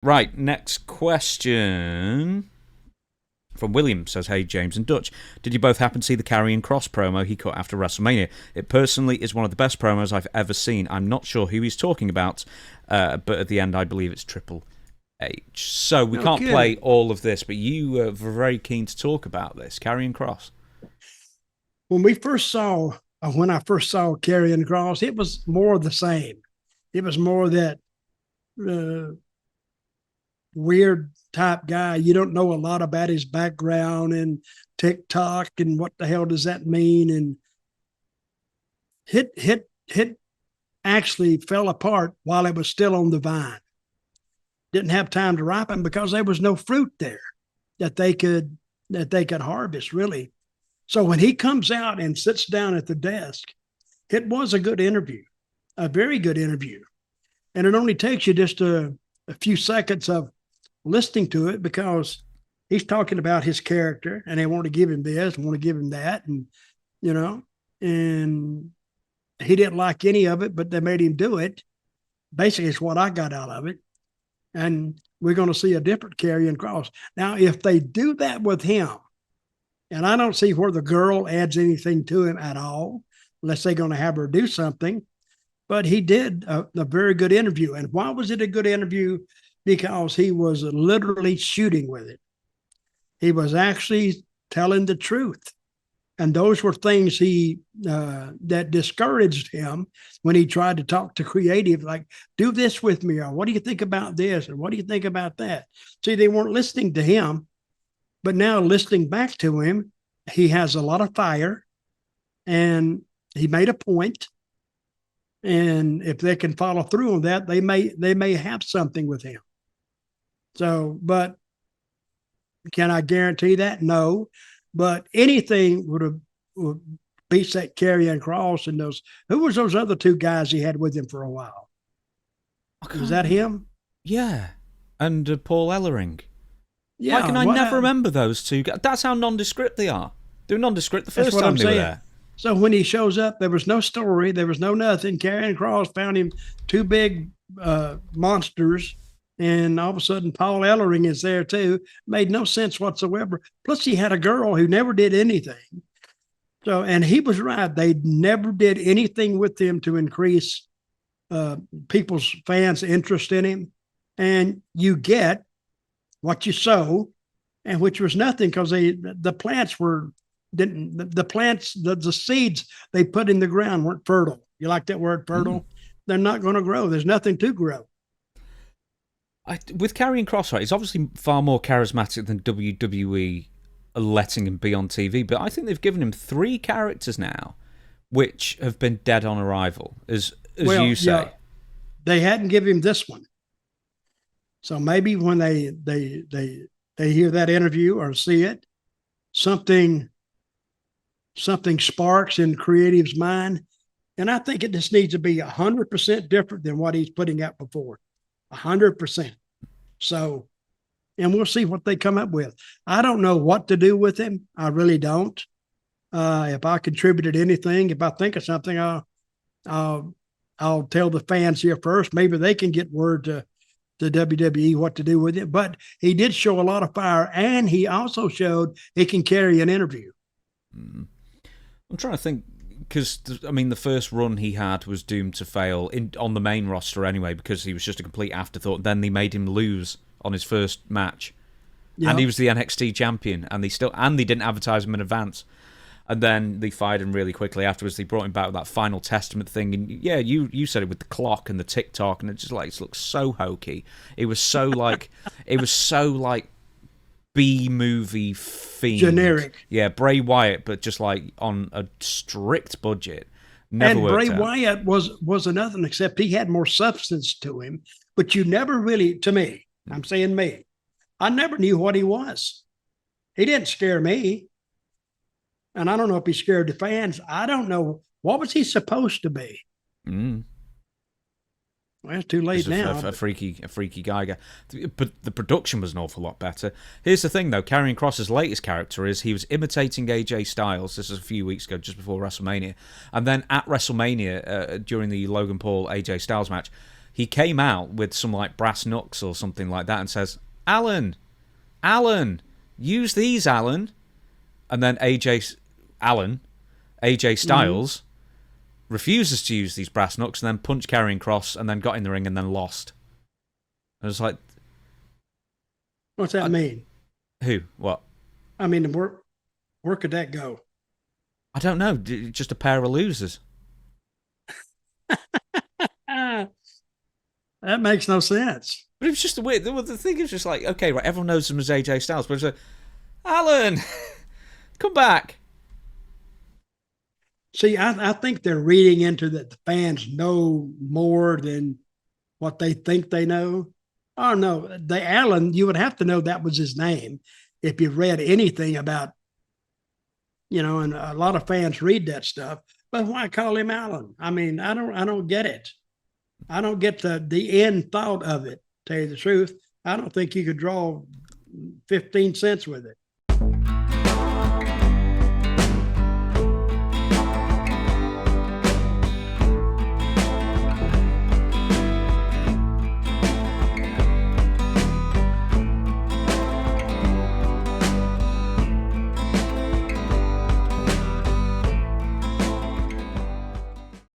Right, next question from William says, "Hey James and Dutch, did you both happen to see the Karrion Kross promo he cut after WrestleMania? It personally is one of the best promos I've ever seen. I'm not sure who he's talking about, but at the end I believe it's Triple H." So we can't play all of this, but you were very keen to talk about this, Karrion Kross. When I first saw Karrion Kross, it was more of the same. It was more that weird type guy. You don't know a lot about his background and TikTok and what the hell does that mean. And hit actually fell apart while it was still on the vine. Didn't have time to ripen because there was no fruit there that they could harvest, really. So when he comes out and sits down at the desk, it was a good interview, a very good interview. And it only takes you just a few seconds of listening to it because he's talking about his character and they want to give him this, want to give him that. And, and he didn't like any of it, but they made him do it. Basically, it's what I got out of it. And we're going to see a different Karrion Kross. Now, if they do that with him, and I don't see where the girl adds anything to him at all, unless they're going to have her do something. But he did a very good interview. And why was it a good interview? Because he was literally shooting with it. He was actually telling the truth. And those were things that discouraged him when he tried to talk to creative, like, do this with me, or what do you think about this, or what do you think about that? See, they weren't listening to him, but now listening back to him, he has a lot of fire, and he made a point. And if they can follow through on that, they may have something with him. So, but can I guarantee that? No. But anything would beat that Karrion Kross and those. Who was those other two guys he had with him for a while? Was that him? Yeah, and Paul Ellering. Yeah. Why can I never remember those two guys? That's how nondescript they are. They were nondescript the first time they were there. So when he shows up, there was no story, there was no nothing. Karrion Kross found him two big monsters. And all of a sudden, Paul Ellering is there too. Made no sense whatsoever. Plus, he had a girl who never did anything. So, and he was right. They never did anything with him to increase people's fans' interest in him. And you get what you sow, and which was nothing because the plants were didn't the plants the seeds they put in the ground weren't fertile. You like that word, fertile? They're not going to grow. There's nothing to grow. With Karrion Kross, right, he's obviously far more charismatic than WWE are letting him be on TV, but I think they've given him 3 characters now, which have been dead on arrival, as you say. Yeah, they hadn't given him this one. So maybe when they hear that interview or see it, something sparks in creative's mind. And I think it just needs to be 100% different than what he's putting out before. 100%. So, and we'll see what they come up with. I don't know what to do with him. I really don't. If I contributed anything, if I think of something, I'll tell the fans here first. Maybe they can get word to the WWE what to do with it. But he did show a lot of fire, and he also showed he can carry an interview. I'm trying to think, because, I mean, the first run he had was doomed to fail on the main roster anyway, because he was just a complete afterthought. Then they made him lose on his first match. Yep. And he was the NXT champion, and they didn't advertise him in advance. And then they fired him really quickly afterwards. They brought him back with that Final Testament thing. And yeah, you said it with the clock and the TikTok, and it just it looked so hokey. It was so like B-movie themed. Generic. Yeah, Bray Wyatt, but just like on a strict budget. Never worked out. And Bray Wyatt was another, except he had more substance to him. But you never really, to me, I'm saying me, I never knew what he was. He didn't scare me. And I don't know if he scared the fans. I don't know. What was he supposed to be? Well, it's too late now. A freaky guy. But the production was an awful lot better. Here's the thing, though. Karrion Kross's latest character is he was imitating AJ Styles. This was a few weeks ago, just before WrestleMania. And then at WrestleMania, during the Logan Paul-AJ Styles match, he came out with some like brass knucks or something like that and says, Alan, use these, Alan. And then AJ Styles refuses to use these brass knucks and then punched Karrion Kross and then got in the ring and then lost. I was like, what's that mean? Who? What? I mean, where could that go? I don't know. Just a pair of losers. That makes no sense. But it was just the way. The thing is just like, okay, right, everyone knows him as AJ Styles, but it's like, Alan, come back. See, I think they're reading into that the fans know more than what they think they know. Oh, no. The Alan, you would have to know that was his name if you've read anything about, and a lot of fans read that stuff. But why call him Alan? I mean, I don't get it. I don't get the end thought of it, to tell you the truth. I don't think you could draw 15 cents with it.